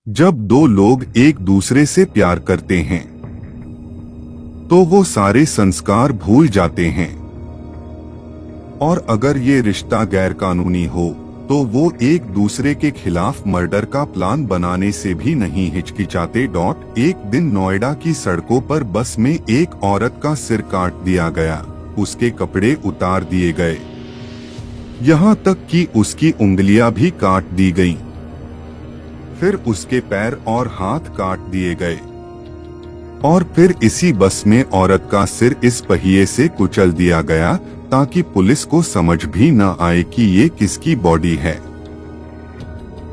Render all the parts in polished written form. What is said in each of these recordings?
जब दो लोग एक दूसरे से प्यार करते हैं तो वो सारे संस्कार भूल जाते हैं, और अगर ये रिश्ता गैर कानूनी हो तो वो एक दूसरे के खिलाफ मर्डर का प्लान बनाने से भी नहीं हिचकिचाते। एक दिन नोएडा की सड़कों पर बस में एक औरत का सिर काट दिया गया, उसके कपड़े उतार दिए गए, यहाँ तक कि उसकी उंगलियां भी काट दी गईं। फिर उसके पैर और हाथ काट दिए गए और फिर इसी बस में औरत का सिर इस पहिए से कुचल दिया गया ताकि पुलिस को समझ भी न आए कि ये किसकी बॉडी है।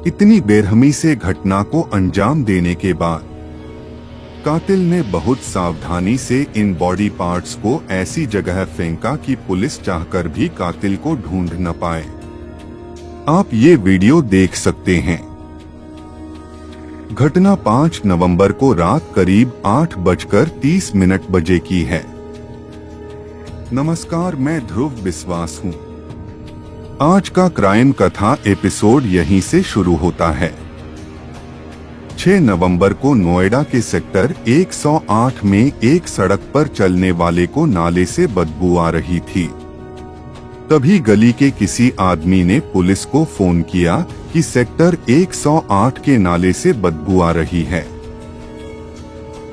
इतनी बेरहमी से घटना को अंजाम देने के बाद कातिल ने बहुत सावधानी से इन बॉडी पार्ट्स को ऐसी जगह फेंका कि पुलिस चाहकर भी कातिल को ढूंढ न पाए। आप ये वीडियो देख सकते हैं। घटना 5 नवंबर को रात करीब 8:30 बजे की है। नमस्कार, मैं ध्रुव विश्वास हूँ। आज का क्राइम कथा एपिसोड यहीं से शुरू होता है। 6 नवंबर को नोएडा के सेक्टर 108 में एक सड़क पर चलने वाले को नाले से बदबू आ रही थी। तभी गली के किसी आदमी ने पुलिस को फोन किया कि सेक्टर 108 के नाले से बदबू आ रही है।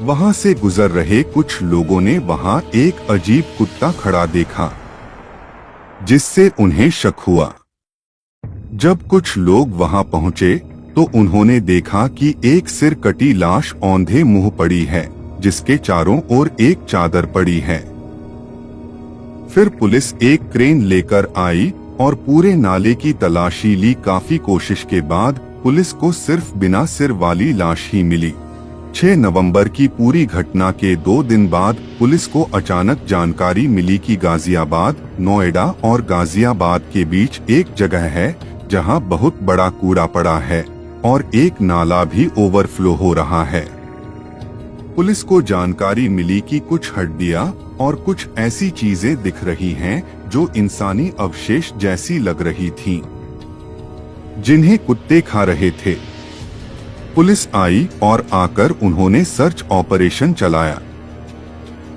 वहां से गुजर रहे कुछ लोगों ने वहां एक अजीब कुत्ता खड़ा देखा, जिससे उन्हें शक हुआ। जब कुछ लोग वहां पहुंचे तो उन्होंने देखा कि एक सिर कटी लाश औंधे मुंह पड़ी है, जिसके चारों ओर एक चादर पड़ी है। फिर पुलिस एक क्रेन लेकर आई और पूरे नाले की तलाशी ली। काफी कोशिश के बाद पुलिस को सिर्फ बिना सिर वाली लाश ही मिली। 6 नवंबर की पूरी घटना के 2 दिन बाद पुलिस को अचानक जानकारी मिली कि गाजियाबाद, नोएडा और गाजियाबाद के बीच एक जगह है जहां बहुत बड़ा कूड़ा पड़ा है और एक नाला भी ओवरफ्लो हो रहा है। पुलिस को जानकारी मिली कि कुछ हड्डियां और कुछ ऐसी चीजें दिख रही हैं जो इंसानी अवशेष जैसी लग रही थीं, जिन्हें कुत्ते खा रहे थे। पुलिस आई और आकर उन्होंने सर्च ऑपरेशन चलाया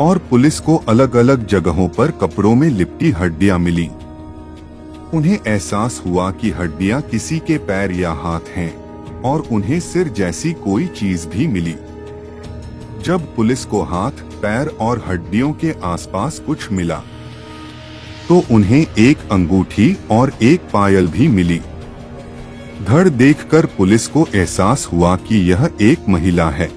और पुलिस को अलग अलग जगहों पर कपड़ों में लिपटी हड्डियां मिली। उन्हें एहसास हुआ कि हड्डियां किसी के पैर या हाथ हैं और उन्हें सिर जैसी कोई चीज भी मिली। जब पुलिस को हाथ, पैर और हड्डियों के आसपास कुछ मिला तो उन्हें एक अंगूठी और एक पायल भी मिली। धड़ देखकर पुलिस को एहसास हुआ कि यह एक महिला है।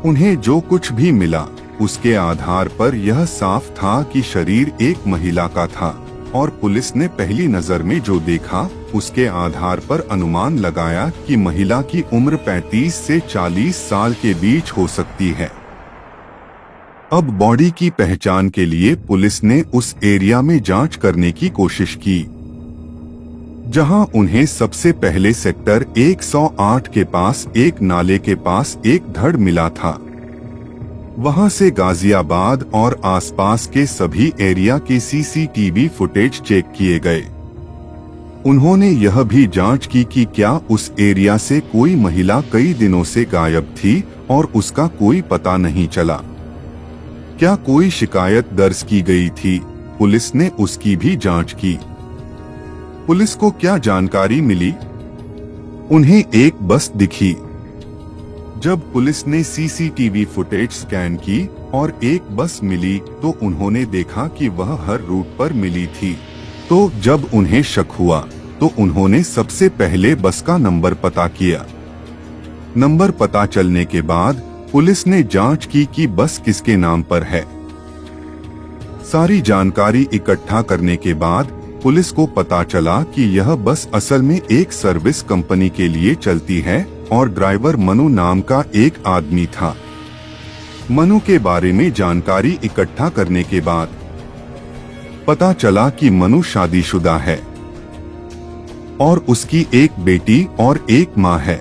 उन्हें जो कुछ भी मिला उसके आधार पर यह साफ था कि शरीर एक महिला का था, और पुलिस ने पहली नजर में जो देखा उसके आधार पर अनुमान लगाया कि महिला की उम्र 35 से 40 साल के बीच हो सकती है। अब बॉडी की पहचान के लिए पुलिस ने उस एरिया में जांच करने की कोशिश की, जहां उन्हें सबसे पहले सेक्टर 108 के पास एक नाले के पास एक धड़ मिला था। वहां से गाजियाबाद और आसपास के सभी एरिया के सीसीटीवी फुटेज चेक किए गए। उन्होंने यह भी जांच की कि क्या उस एरिया से कोई महिला कई दिनों से गायब थी और उसका कोई पता नहीं चला। क्या कोई शिकायत दर्ज की गई थी? पुलिस ने उसकी भी जांच की। पुलिस को क्या जानकारी मिली? उन्हें एक बस दिखी। जब पुलिस ने सीसीटीवी फुटेज स्कैन की और एक बस मिली तो उन्होंने देखा कि वह हर रूट पर मिली थी। तो जब उन्हें शक हुआ तो उन्होंने सबसे पहले बस का नंबर पता किया। नंबर पता चलने के बाद पुलिस ने जांच की कि बस किसके नाम पर है। सारी जानकारी इकट्ठा करने के बाद पुलिस को पता चला कि यह बस असल में एक सर्विस कंपनी के लिए चलती है और ड्राइवर मनु नाम का एक आदमी था। मनु के बारे में जानकारी इकट्ठा करने के बाद पता चला कि मनु शादीशुदा है और उसकी एक बेटी और एक मां है।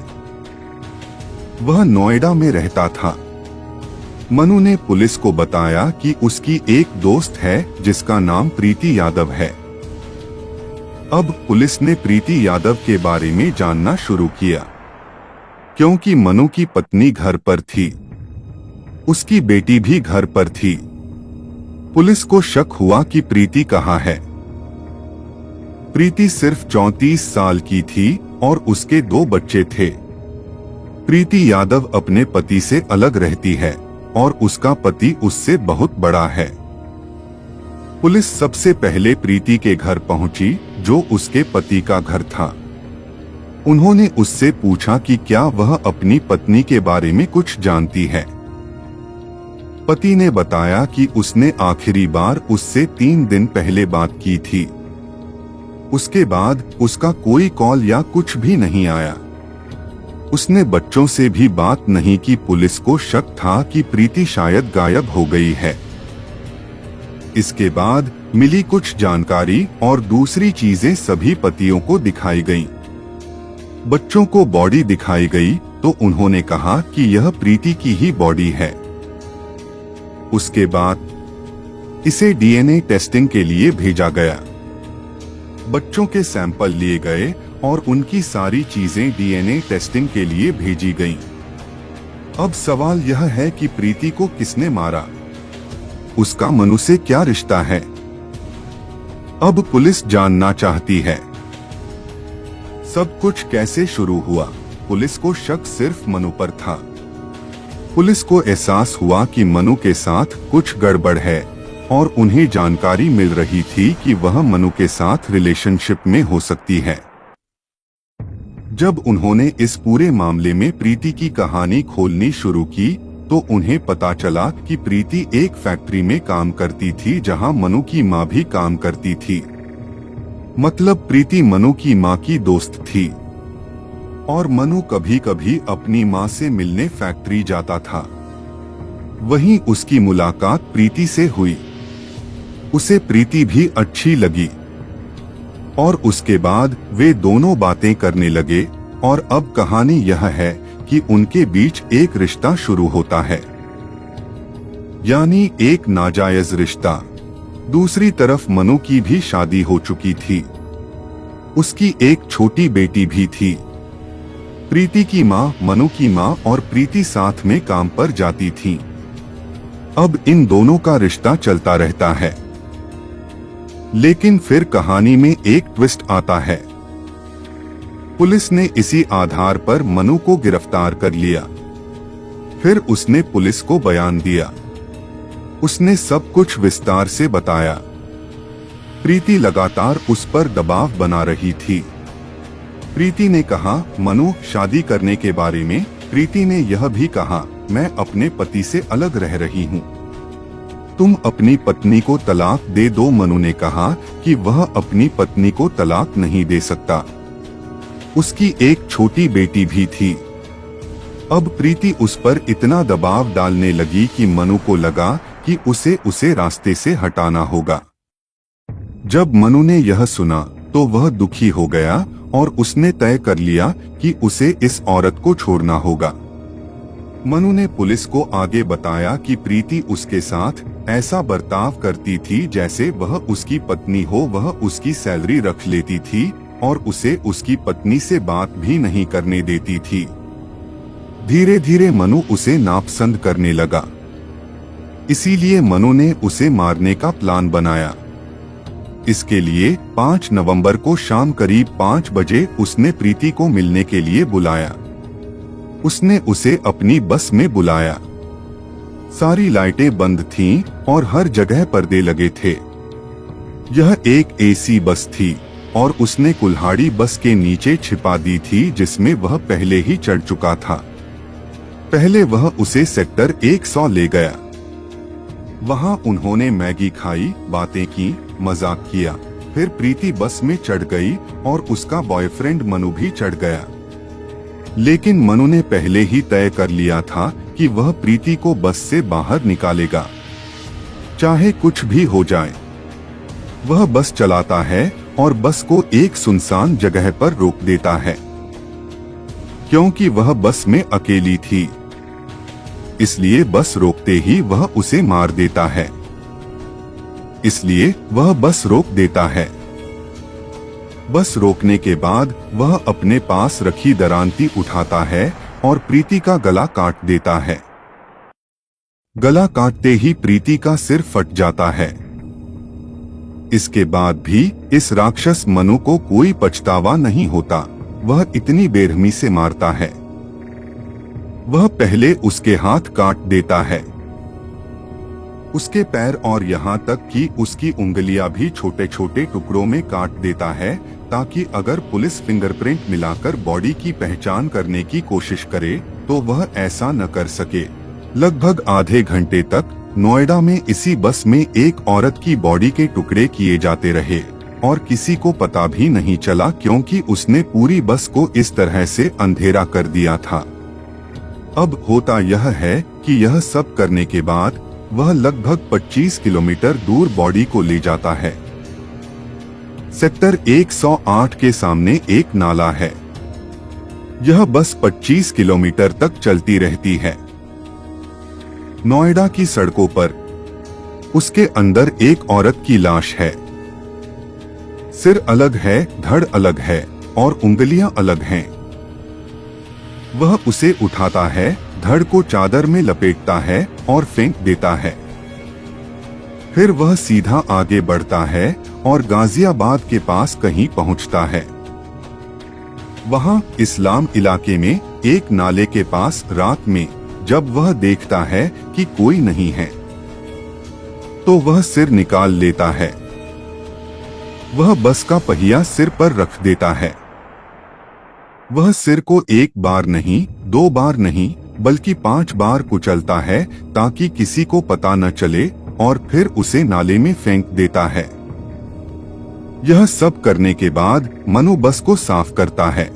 वह नोएडा में रहता था। मनु ने पुलिस को बताया कि उसकी एक दोस्त है जिसका नाम प्रीति यादव है। अब पुलिस ने प्रीति यादव के बारे में जानना शुरू किया। क्योंकि मनु की पत्नी घर पर थी, उसकी बेटी भी घर पर थी। पुलिस को शक हुआ कि प्रीति कहाँ है। प्रीति सिर्फ 34 साल की थी और उसके 2 बच्चे थे। प्रीति यादव अपने पति से अलग रहती है और उसका पति उससे बहुत बड़ा है। पुलिस सबसे पहले प्रीति के घर पहुंची, जो उसके पति का घर था। उन्होंने उससे पूछा कि क्या वह अपनी पत्नी के बारे में कुछ जानती है। पति ने बताया कि उसने आखिरी बार उससे 3 दिन पहले बात की थी। उसके बाद उसका कोई कॉल या कुछ भी नहीं आया। उसने बच्चों से भी बात नहीं की। पुलिस को शक था कि प्रीति शायद गायब हो गई है। इसके बाद मिली कुछ जानकारी और दूसरी चीजें सभी पतियों को दिखाई गईं। बच्चों को बॉडी दिखाई गई तो उन्होंने कहा कि यह प्रीति की ही बॉडी है। उसके बाद इसे डीएनए टेस्टिंग के लिए भेजा गया। बच्चों के सैंपल लिए गए और उनकी सारी चीजें डीएनए टेस्टिंग के लिए भेजी गईं। अब सवाल यह है कि प्रीति को किसने मारा, उसका मनु से क्या रिश्ता है। अब पुलिस जानना चाहती है सब कुछ कैसे शुरू हुआ। पुलिस को शक सिर्फ मनु पर था। पुलिस को एहसास हुआ कि मनु के साथ कुछ गड़बड़ है और उन्हें जानकारी मिल रही थी कि वह मनु के साथ रिलेशनशिप में हो सकती है। जब उन्होंने इस पूरे मामले में प्रीति की कहानी खोलनी शुरू की तो उन्हें पता चला कि प्रीति एक फैक्ट्री में काम करती थी जहां मनु की मां भी काम करती थी। मतलब प्रीति मनु की मां की दोस्त थी और मनु कभी कभी अपनी मां से मिलने फैक्ट्री जाता था। वहीं उसकी मुलाकात प्रीति से हुई। उसे प्रीति भी अच्छी लगी और उसके बाद वे दोनों बातें करने लगे और अब कहानी यह है कि उनके बीच एक रिश्ता शुरू होता है, यानी एक नाजायज रिश्ता। दूसरी तरफ मनु की भी शादी हो चुकी थी। उसकी एक छोटी बेटी भी थी। प्रीति की मां, मनु की मां और प्रीति साथ में काम पर जाती थीं। अब इन दोनों का रिश्ता चलता रहता है। लेकिन फिर कहानी में एक ट्विस्ट आता है। पुलिस ने इसी आधार पर मनु को गिरफ्तार कर लिया। फिर उसने पुलिस को बयान दिया। उसने सब कुछ विस्तार से बताया। प्रीति लगातार उस पर दबाव बना रही थी। प्रीति ने कहा मनु शादी करने के बारे में। प्रीति ने यह भी कहा मैं अपने पति से अलग रह रही हूँ, तुम अपनी पत्नी को तलाक दे दो। मनु ने कहा कि वह अपनी पत्नी को तलाक नहीं दे सकता। उसकी एक छोटी बेटी भी थी। अब प्रीति उस पर इतना दबाव डालने लगी कि मनु को लगा कि उसे रास्ते से हटाना होगा। जब मनु ने यह सुना तो वह दुखी हो गया और उसने तय कर लिया कि उसे इस औरत को छोड़ना होगा। मनु ने पुलिस को आगे बताया कि प्रीति उसके साथ ऐसा बर्ताव करती थी जैसे वह उसकी पत्नी हो। वह उसकी सैलरी रख लेती थी और उसे उसकी पत्नी से बात भी नहीं करने देती थी। धीरे धीरे मनु उसे नापसंद करने लगा। इसीलिए मनु ने उसे मारने का प्लान बनाया। इसके लिए 5 नवंबर को शाम करीब 5 बजे उसने प्रीति को मिलने के लिए बुलाया। उसने उसे अपनी बस में बुलाया। सारी लाइटें बंद थीं और हर जगह पर्दे लगे थे। यह एक एसी बस थी और उसने कुल्हाड़ी बस के नीचे छिपा दी थी जिसमें वह पहले ही चढ़ चुका था। पहले वह उसे सेक्टर 100 ले गया। वहां उन्होंने मैगी खाई, बातें की, मजाक किया। फिर प्रीति बस में चढ़ गई और उसका बॉयफ्रेंड मनु भी चढ़ गया। लेकिन मनु ने पहले ही तय कर लिया था कि वह प्रीति को बस से बाहर निकालेगा, चाहे कुछ भी हो जाए। वह बस चलाता है और बस को एक सुनसान जगह पर रोक देता है। क्योंकि वह बस में अकेली थी, इसलिए बस रोकते ही वह उसे मार देता है। इसलिए वह बस रोक देता है। बस रोकने के बाद वह अपने पास रखी दरांती उठाता है और प्रीति का गला काट देता है। गला काटते ही प्रीति का सिर फट जाता है। इसके बाद भी इस राक्षस मनु को कोई पछतावा नहीं होता। वह इतनी बेरहमी से मारता है। वह पहले उसके हाथ काट देता है, उसके पैर और यहाँ तक कि उसकी उंगलियां भी छोटे छोटे टुकड़ों में काट देता है, ताकि अगर पुलिस फिंगरप्रिंट मिलाकर बॉडी की पहचान करने की कोशिश करे तो वह ऐसा न कर सके। लगभग आधे घंटे तक नोएडा में इसी बस में एक औरत की बॉडी के टुकड़े किए जाते रहे और किसी को पता भी नहीं चला, क्योंकि उसने पूरी बस को इस तरह से अंधेरा कर दिया था। अब होता यह है कि यह सब करने के बाद वह लगभग 25 किलोमीटर दूर बॉडी को ले जाता है। सेक्टर 108 के सामने एक नाला है। यह बस 25 किलोमीटर तक चलती रहती है। नोएडा की सड़कों पर उसके अंदर एक औरत की लाश है। सिर अलग है, धड़ अलग है और उंगलियां अलग हैं। वह उसे उठाता है, धड़ को चादर में लपेटता है और फेंक देता है। फिर वह सीधा आगे बढ़ता है और गाजियाबाद के पास कहीं पहुंचता है। वहां इस्लाम इलाके में एक नाले के पास रात में जब वह देखता है कि कोई नहीं है तो वह सिर निकाल लेता है। वह बस का पहिया सिर पर रख देता है। वह सिर को एक बार नहीं, 2 बार नहीं, बल्कि 5 बार कुचलता है ताकि किसी को पता न चले, और फिर उसे नाले में फेंक देता है। यह सब करने के बाद मनु बस को साफ करता है।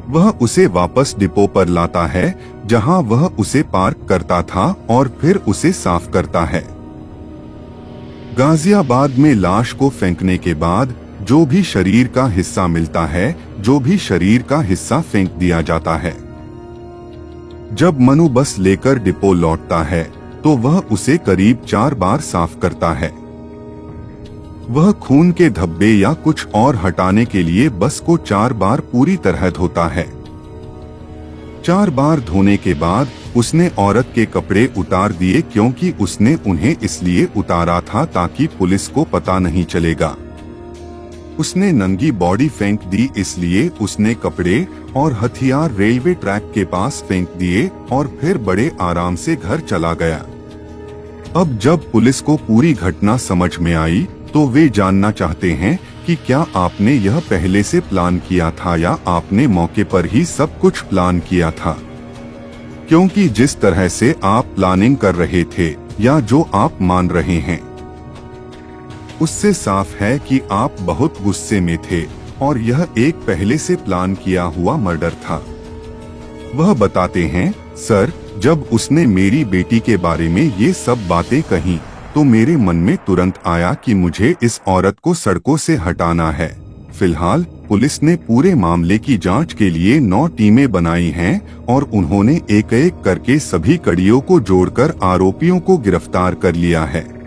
वह उसे वापस डिपो पर लाता है जहां वह उसे पार्क करता था और फिर उसे साफ करता है। गाजियाबाद में लाश को फेंकने के बाद जो भी शरीर का हिस्सा मिलता है, जो भी शरीर का हिस्सा फेंक दिया जाता है। जब मनु बस लेकर डिपो लौटता है तो वह उसे करीब 4 बार साफ करता है। वह खून के धब्बे या कुछ और हटाने के लिए बस को 4 बार पूरी तरह धोता है। 4 बार धोने के बाद उसने औरत के कपड़े उतार दिए, क्योंकि उसने उन्हें इसलिए उतारा था ताकि पुलिस को पता नहीं चलेगा। उसने नंगी बॉडी फेंक दी, इसलिए उसने कपड़े और हथियार रेलवे ट्रैक के पास फेंक दिए और फिर बड़े आराम से घर चला गया। अब जब पुलिस को पूरी घटना समझ में आई तो वे जानना चाहते हैं कि क्या आपने यह पहले से प्लान किया था या आपने मौके पर ही सब कुछ प्लान किया था, क्योंकि जिस तरह से आप प्लानिंग कर रहे थे या जो आप मान रहे हैं उससे साफ है कि आप बहुत गुस्से में थे और यह एक पहले से प्लान किया हुआ मर्डर था। वह बताते हैं, सर, जब उसने मेरी बेटी के बारे में ये सब बातें कही तो मेरे मन में तुरंत आया कि मुझे इस औरत को सड़कों से हटाना है। फिलहाल पुलिस ने पूरे मामले की जांच के लिए 9 टीमें बनाई हैं और उन्होंने एक एक करके सभी कड़ियों को जोड़कर आरोपियों को गिरफ्तार कर लिया है।